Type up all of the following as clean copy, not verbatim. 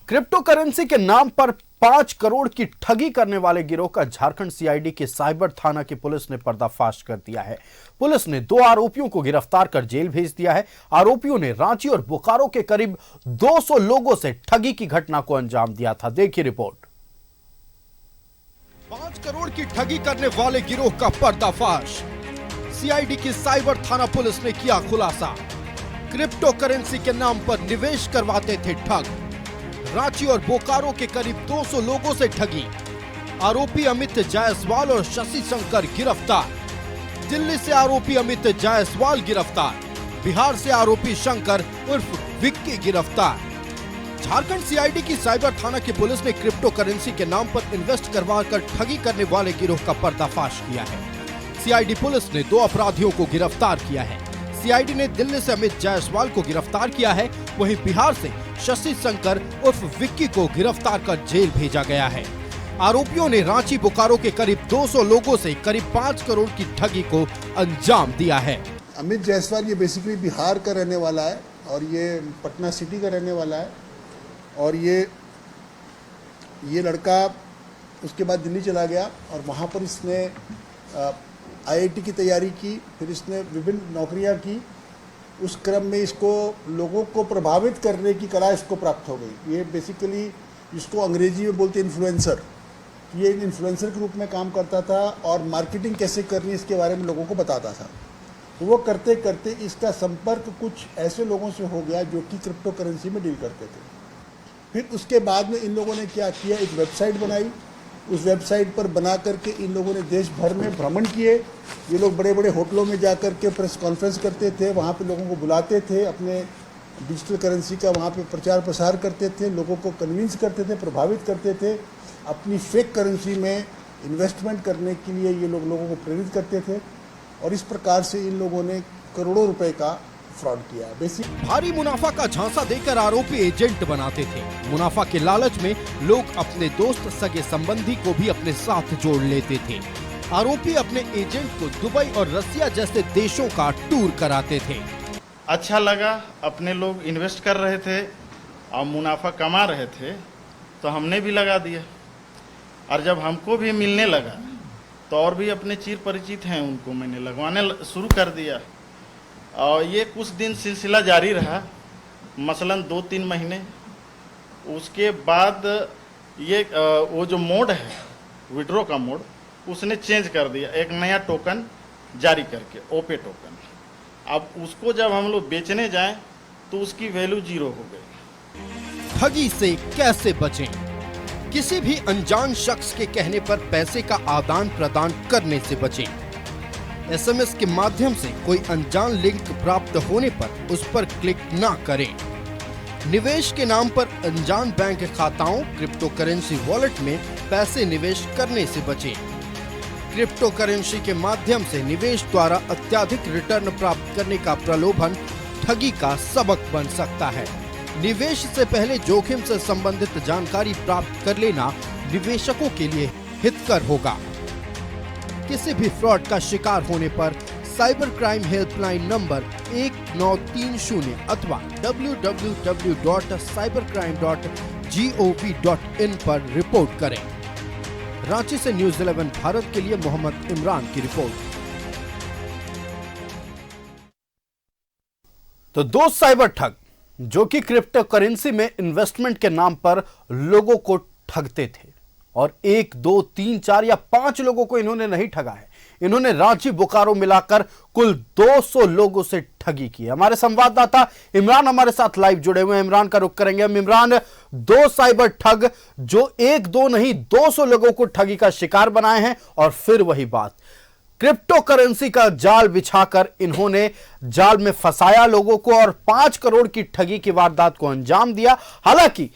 Crypto currency के नाम पर 5 करोड़ की ठगी करने वाले गिरोह का झारखंड सीआईडी के साइबर थाना की पुलिस ने पर्दाफाश कर दिया है। पुलिस ने 2 आरोपियों को गिरफ्तार कर जेल भेज दिया है। आरोपियों ने रांची और बोकारो के करीब 200 लोगों से ठगी की घटना को अंजाम दिया था। देखिए रिपोर्ट। 5 करोड़ की ठगी करने वाले गिरोह का पर्दाफाश। सीआईडी की साइबर थाना पुलिस ने किया खुलासा। क्रिप्टो करेंसी के नाम पर निवेश करवाते थे ठग। रांची और बोकारो के करीब 200 लोगों से ठगी। आरोपी अमित जायसवाल और शशि शंकर गिरफ्तार। दिल्ली से आरोपी अमित जायसवाल गिरफ्तार। बिहार से आरोपी शंकर उर्फ विक्की गिरफ्तार। झारखंड सीआईडी की साइबर थाना की पुलिस ने क्रिप्टो करेंसी के नाम पर इन्वेस्ट करवाकर ठगी करने वाले गिरोह का पर्दाफाश किया है। सीआईडी पुलिस ने 2 अपराधियों को गिरफ्तार किया है। सीआईडी ने दिल्ली से अमित जायसवाल को गिरफ्तार किया है, वहीं बिहार से शशि शंकर उर्फ विक्की को गिरफ्तार कर जेल भेजा गया है। आरोपियों ने रांची बोकारो के करीब 200 लोगों से करीब 5 करोड़ की ठगी को अंजाम दिया है। अमित जायसवाल ये बेसिकली बिहार का रहने वाला है और ये पटना सिटी का रहने वाला है और ये लड़का उसके बाद दिल्ली चला गया और वहाँ पर इसने आईआईटी की तैयारी की, फिर इसने विभिन्न नौकरियां की। उस क्रम में इसको लोगों को प्रभावित करने की कला इसको प्राप्त हो गई। ये बेसिकली इसको अंग्रेजी में बोलते इन्फ्लुएंसर। ये इन्फ्लुएंसर के रूप में काम करता था और मार्केटिंग कैसे करनी इसके बारे में लोगों को बताता था। तो वो करते करते इसका संपर्क कुछ ऐसे लोगों से हो गया जो कि क्रिप्टो करेंसी में डील करते थे। फिर उसके बाद में इन लोगों ने क्या किया, एक वेबसाइट बनाई। उस वेबसाइट पर बना करके इन लोगों ने देश भर में भ्रमण किए। ये लोग बड़े बड़े होटलों में जा कर के प्रेस कॉन्फ्रेंस करते थे, वहाँ पे लोगों को बुलाते थे, अपने डिजिटल करेंसी का वहाँ पे प्रचार प्रसार करते थे, लोगों को कन्विंस करते थे, प्रभावित करते थे। अपनी फेक करेंसी में इन्वेस्टमेंट करने के लिए ये लोगों को प्रेरित करते थे और इस प्रकार से इन लोगों ने करोड़ों रुपए का फ्रॉड किया। भारी मुनाफा का झांसा देकर आरोपी एजेंट बनाते थे। मुनाफा के लालच में लोग अपने दोस्त सगे संबंधी को भी अपने साथ जोड़ लेते थे। आरोपी अपने एजेंट को दुबई और रसिया जैसे देशों का टूर कराते थे। अच्छा लगा, अपने लोग इन्वेस्ट कर रहे थे और मुनाफा कमा रहे थे तो हमने भी लगा दिया। और जब हमको भी मिलने लगा तो और भी अपने चिर परिचित हैं उनको मैंने लगवाने शुरू कर दिया। और ये कुछ दिन सिलसिला जारी रहा, मसलन 2-3 महीने। उसके बाद ये वो जो मोड है विड्रॉ का मोड, उसने चेंज कर दिया, एक नया टोकन जारी करके, ओपे टोकन। अब उसको जब हम लोग बेचने जाएं तो उसकी वैल्यू 0 हो गई। ठगी से कैसे बचें? किसी भी अनजान शख्स के कहने पर पैसे का आदान प्रदान करने से बचें। एसएमएस के माध्यम से कोई अनजान लिंक प्राप्त होने पर उस पर क्लिक ना करें। निवेश के नाम पर अनजान बैंक खाताओं, क्रिप्टो करेंसी वॉलेट में पैसे निवेश करने से बचें। क्रिप्टो करेंसी के माध्यम से निवेश द्वारा अत्यधिक रिटर्न प्राप्त करने का प्रलोभन ठगी का सबक बन सकता है। निवेश से पहले जोखिम से संबंधित जानकारी प्राप्त कर लेना निवेशकों के लिए हितकर होगा। किसी भी फ्रॉड का शिकार होने पर साइबर क्राइम हेल्पलाइन नंबर 1930 अथवा www.cybercrime.gov.in पर रिपोर्ट करें। रांची से न्यूज़ 11 भारत के लिए मोहम्मद इमरान की रिपोर्ट। तो 2 साइबर ठग जो कि क्रिप्टो करेंसी में इन्वेस्टमेंट के नाम पर लोगों को ठगते थे और 1, 2, 3, 4 या 5 लोगों को इन्होंने नहीं ठगा है। इन्होंने रांची बोकारो मिलाकर कुल 200 लोगों से ठगी की है। हमारे संवाददाता इमरान हमारे साथ लाइव जुड़े हुए हैं। इमरान का रुख करेंगे हम। इमरान, 2 साइबर ठग जो 1, 2 नहीं 200 लोगों को ठगी का शिकार बनाए हैं और फिर वही बात, क्रिप्टो करेंसी का जाल बिछाकर इन्होंने जाल में फंसाया लोगों को और 5 करोड़ की ठगी की वारदात को अंजाम दिया। हालांकि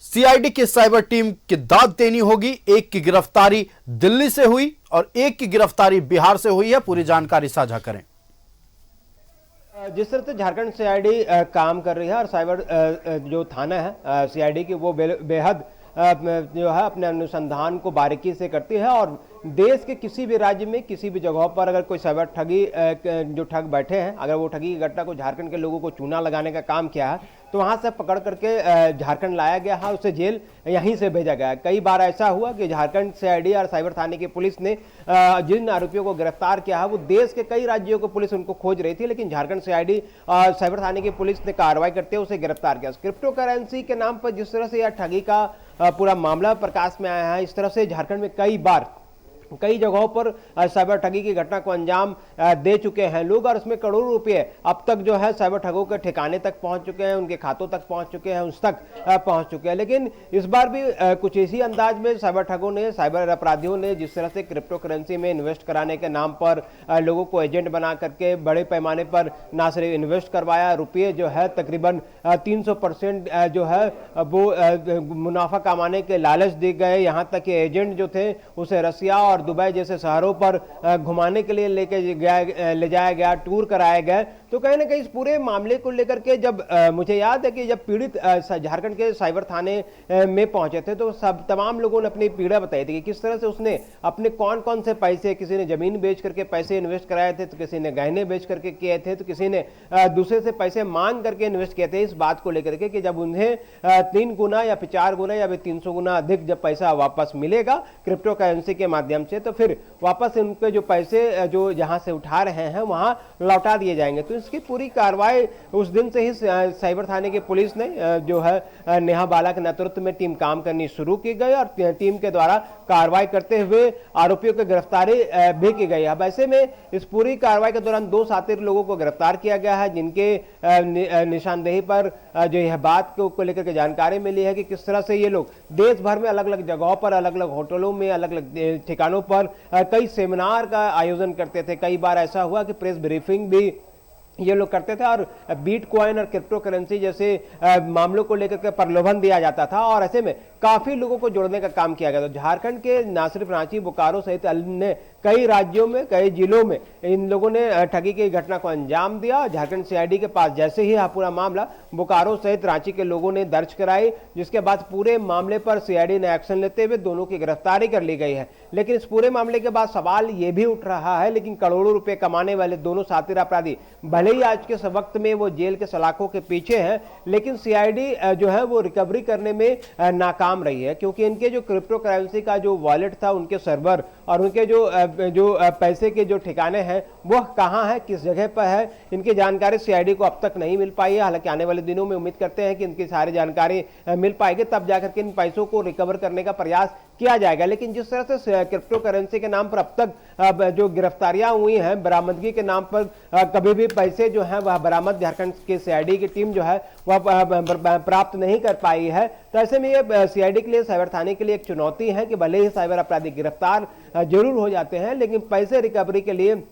सीआईडी की साइबर टीम की दाद देनी होगी। एक की गिरफ्तारी दिल्ली से हुई और एक की गिरफ्तारी बिहार से हुई है। पूरी जानकारी साझा करें। जिस तरह से झारखंड सीआईडी काम कर रही है और साइबर जो थाना है सीआईडी की, वो बेहद जो है अपने अनुसंधान को बारीकी से करती है और देश के किसी भी राज्य में किसी भी जगहों पर अगर कोई साइबर ठगी जो ठग बैठे हैं, अगर वो ठगी की घटना को झारखंड के लोगों को चूना लगाने का काम किया है तो वहां से पकड़ करके झारखंड लाया गया है, उसे जेल यहीं से भेजा गया। कई बार ऐसा हुआ कि झारखंड सीआईडी और साइबर थाने की पुलिस ने जिन आरोपियों को गिरफ्तार किया है वो देश के कई राज्यों को पुलिस उनको खोज रही थी, लेकिन झारखंड सीआईडी और साइबर थाने की पुलिस ने कार्रवाई करते हुए उसे गिरफ्तार किया। क्रिप्टो करेंसी के नाम पर जिस तरह से यह ठगी का पूरा मामला प्रकाश में आया है, इस तरह से झारखंड में कई बार कई जगहों पर साइबर ठगी की घटना को अंजाम दे चुके हैं लोग, और उसमें करोड़ों रुपए अब तक जो है साइबर ठगों के ठिकाने तक पहुंच चुके हैं, उनके खातों तक पहुंच चुके हैं, उस तक पहुंच चुके हैं। लेकिन इस बार भी कुछ इसी अंदाज में साइबर ठगों ने, साइबर अपराधियों ने जिस तरह से क्रिप्टो करेंसी में इन्वेस्ट कराने के नाम पर लोगों को एजेंट बना करके बड़े पैमाने पर ना सिर्फ इन्वेस्ट करवाया, रुपये जो है तकरीबन 300% जो है वो मुनाफा कमाने के लालच दिए गए। यहाँ तक कि एजेंट जो थे उसे रसिया और दुबई जैसे शहरों पर घुमाने के लिए ले जाया गया, टूर कराया गया। तो कहीं ना कहीं इस पूरे मामले को लेकर के जब मुझे याद है कि जब पीड़ित झारखंड के साइबर थाने में पहुंचे थे तो सब तमाम लोगों ने अपनी पीड़ा बताई थी कि किस तरह से उसने अपने कौन कौन से पैसे, किसी ने जमीन बेच करके पैसे इन्वेस्ट कराए थे, तो किसी ने गहने बेच करके किए थे, तो किसी ने दूसरे से पैसे मांग करके इन्वेस्ट किए थे। इस बात को लेकर के कि जब उन्हें 3 गुना या 4 गुना या 300 गुना अधिक जब पैसा वापस मिलेगा क्रिप्टो करेंसी के माध्यम से, तो फिर वापस उनके जो पैसे जो जहां से उठा रहे हैं वहां लौटा दिए जाएंगे। तो इसकी पूरी कार्रवाई उस दिन से ही साइबर थाने की पुलिस ने जो है नेहा बाला के नेतृत्व में टीम काम करनी शुरू की गई और टीम के द्वारा कार्रवाई करते हुए आरोपियों की गिरफ्तारी भी की गई। अब ऐसे में इस पूरी कार्रवाई के दौरान 2 शातिर लोगों को गिरफ्तार किया गया है, जिनके निशानदेही पर जो यह बात को लेकर के जानकारी मिली है कि किस तरह से ये लोग देश भर में अलग अलग जगहों पर, अलग अलग होटलों में, अलग अलग ठिकानों पर कई सेमिनार का आयोजन करते थे। कई बार ऐसा हुआ कि प्रेस ब्रीफिंग भी ये लोग करते थे और बिटकॉइन और क्रिप्टो करेंसी जैसे मामलों को लेकर के प्रलोभन दिया जाता था और ऐसे में काफी लोगों को जोड़ने का काम किया गया। तो झारखंड के ना सिर्फ रांची, बोकारो सहित अन्य कई राज्यों में, कई जिलों में इन लोगों ने ठगी की घटना को अंजाम दिया। झारखंड सीआईडी के पास जैसे ही पूरा मामला बोकारो सहित रांची के लोगों ने दर्ज कराई, जिसके बाद पूरे मामले पर सीआईडी ने एक्शन लेते हुए दोनों की गिरफ्तारी कर ली गई है। लेकिन इस पूरे मामले के बाद सवाल ये भी उठ रहा है, लेकिन करोड़ों रुपए कमाने वाले दोनों शातिर अपराधी भले ही आज के वक्त में वो जेल के सलाखों के पीछे हैं, लेकिन सीआईडी जो है वो रिकवरी करने में नाकाम रही है, क्योंकि इनके जो क्रिप्टो करेंसी का जो वॉलेट था, उनके सर्वर और उनके जो पैसे के जो ठिकाने हैं वह कहां है, किस जगह पर है, इनकी जानकारी सीआईडी को अब तक नहीं मिल पाई है। हालांकि आने वाले दिनों में उम्मीद करते हैं कि इनकी सारी जानकारी मिल पाएगी, तब जाकर के इन पैसों को रिकवर करने का प्रयास किया जाएगा। लेकिन जिस तरह से क्रिप्टो करेंसी के नाम पर अब तक जो गिरफ्तारियां हुई हैं, बरामदगी के नाम पर कभी भी पैसे जो हैं वह बरामद झारखंड के सीआईडी की टीम जो है वह प्राप्त नहीं कर पाई है। तो ऐसे में ये सीआईडी के लिए, साइबर थाने के लिए एक चुनौती है कि भले ही साइबर अपराधी गिरफ्तार जरूर हो जाते हैं, लेकिन पैसे रिकवरी के लिए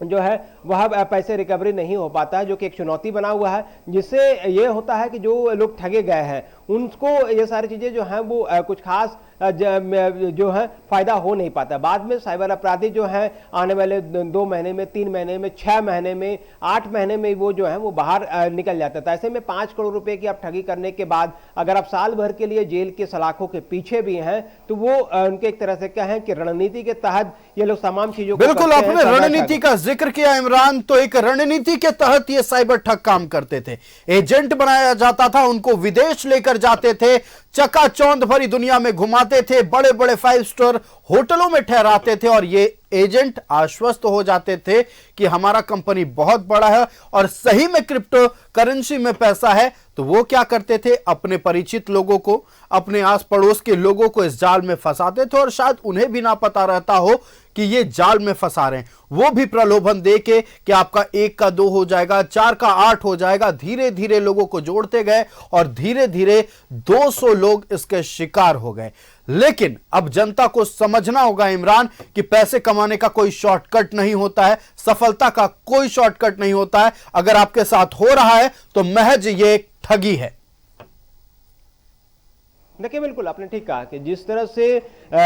जो है वह पैसे रिकवरी नहीं हो पाता है, जो कि एक चुनौती बना हुआ है, जिससे ये होता है कि जो लोग ठगे गए हैं उनको ये सारी चीजें जो हैं वो कुछ खास जो है फायदा हो नहीं पाता। बाद में साइबर अपराधी जो है आने वाले 2 महीने में, 3 महीने में, 6 महीने में, 8 महीने में वो जो है वो बाहर निकल जाता था। ऐसे में 5 करोड़ रुपए की आप ठगी करने के बाद अगर आप साल भर के लिए जेल के सलाखों के पीछे भी हैं, तो वो उनके एक तरह से कहें कि रणनीति के तहत ये लोग तमाम चीजों को बिल्कुल आपने रणनीति का जिक्र किया इमरान, तो एक रणनीति के तहत ये साइबर ठग काम करते थे। एजेंट बनाया जाता था, उनको विदेश लेकर जाते थे, चकाचौंध भरी दुनिया में घुमाते थे, बड़े बड़े 5 स्टार होटलों में ठहराते थे और ये एजेंट आश्वस्त हो जाते थे कि हमारा कंपनी बहुत बड़ा है और सही में क्रिप्टो करेंसी में पैसा है। तो वो क्या करते थे, अपने परिचित लोगों को, अपने आस पड़ोस के लोगों को इस जाल में फंसाते थे और शायद उन्हें भी ना पता रहता हो कि ये जाल में फंसा रहे हैं। वो भी प्रलोभन देके कि आपका 1 का 2 हो जाएगा, 4 का 8 हो जाएगा। धीरे धीरे लोगों को जोड़ते गए और धीरे धीरे 200 लोग इसके शिकार हो गए। लेकिन अब जनता को समझना होगा इमरान कि पैसे कमाने का कोई शॉर्टकट नहीं होता है, सफलता का कोई शॉर्टकट नहीं होता है। अगर आपके साथ हो रहा है तो महज ये एक ठगी है। देखिए, बिल्कुल आपने ठीक कहा कि जिस तरह से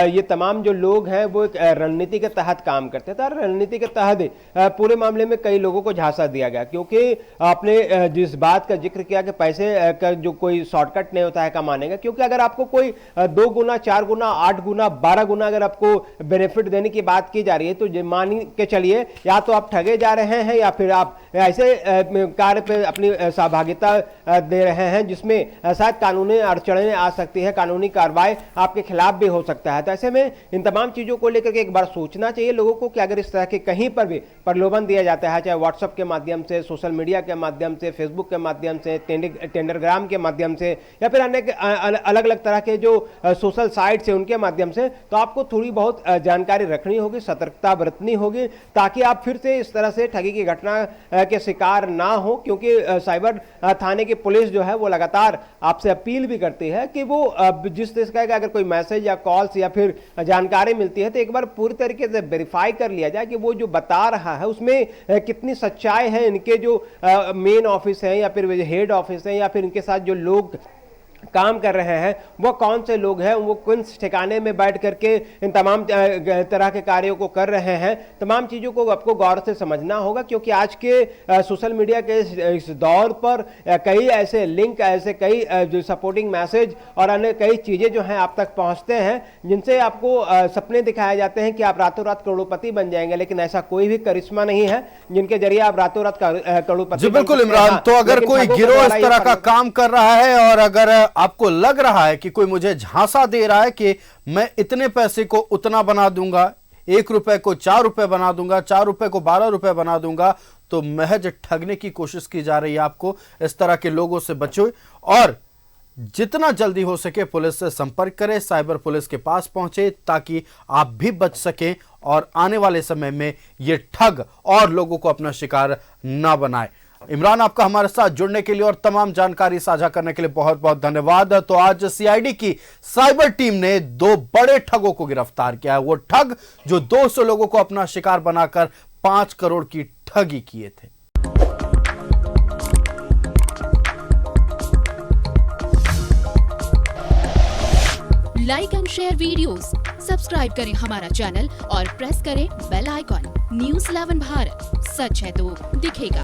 ये तमाम जो लोग हैं वो एक रणनीति के तहत काम करते थे और रणनीति के तहत पूरे मामले में कई लोगों को झांसा दिया गया, क्योंकि आपने जिस बात का जिक्र किया कि पैसे का जो कोई शॉर्टकट नहीं होता है कमाने का, क्योंकि अगर आपको कोई 2 गुना 4 गुना 8 गुना 12 गुना अगर आपको बेनिफिट देने की बात की जा रही है तो मान के चलिए या तो आप ठगे जा रहे हैं या फिर आप ऐसे कार्य पे अपनी सहभागिता दे रहे हैं जिसमें शायद कानूनी अड़चनें आ सकती है, कानूनी कार्रवाई आपके खिलाफ भी हो सकता है। तो ऐसे में इन तमाम चीजों को लेकर के एक बार सोचना चाहिए लोगों को कि अगर इस तरह के कहीं पर भी प्रलोभन दिया जाता है, चाहे व्हाट्सएप के माध्यम से, सोशल मीडिया के माध्यम से, फेसबुक के माध्यम से, टेंडरग्राम के माध्यम से या फिर अन्य अलग अलग तरह के जो सोशल साइट्स है उनके माध्यम से, तो आपको थोड़ी बहुत जानकारी रखनी होगी, सतर्कता बरतनी होगी ताकि आप फिर से इस तरह से ठगी की घटना के शिकार ना हो। क्योंकि साइबर थाने की पुलिस जो है वो लगातार आपसे अपील भी करती है कि वो जिस तरह का अगर कोई मैसेज या कॉल्स या फिर जानकारी मिलती है तो एक बार पूरी तरीके से वेरीफाई कर लिया जाए कि वो जो बता रहा है उसमें कितनी सच्चाई है। इनके जो मेन ऑफिस है या फिर हेड ऑफिस है या फिर इनके साथ जो लोग काम कर रहे हैं वो कौन से लोग हैं, वो किन ठिकाने में बैठ करके इन तमाम तरह के कार्यों को कर रहे हैं, तमाम चीज़ों को आपको गौर से समझना होगा। क्योंकि आज के सोशल मीडिया के इस दौर पर कई ऐसे लिंक, ऐसे कई जो सपोर्टिंग मैसेज और अन्य कई चीज़ें जो हैं आप तक पहुंचते हैं जिनसे आपको सपने दिखाए जाते हैं कि आप रातों रात करोड़पति बन जाएंगे, लेकिन ऐसा कोई भी करिश्मा नहीं है जिनके जरिए आप रातों रात करोड़पति। जी बिल्कुल इमरान, तो अगर कोई गिरोह इस तरह का काम कर रहा है और अगर आपको लग रहा है कि कोई मुझे झांसा दे रहा है कि मैं इतने पैसे को उतना बना दूंगा, 1 रुपए को 4 रुपए बना दूंगा, 4 रुपए को 12 रुपए बना दूंगा, तो महज ठगने की कोशिश की जा रही है। आपको इस तरह के लोगों से बचो और जितना जल्दी हो सके पुलिस से संपर्क करें, साइबर पुलिस के पास पहुंचे ताकि आप भी बच सकें और आने वाले समय में ये ठग और लोगों को अपना शिकार ना बनाए। इमरान, आपका हमारे साथ जुड़ने के लिए और तमाम जानकारी साझा करने के लिए बहुत बहुत धन्यवाद। तो आज सीआईडी की साइबर टीम ने 2 बड़े ठगों को गिरफ्तार किया है। वो ठग जो 200 लोगों को अपना शिकार बनाकर 5 करोड़ की ठगी किए थे। Like and share videos, subscribe करें हमारा चैनल और प्रेस करें बेल आइकॉन। न्यूज़ 11 भारत, सच है तो दिखेगा।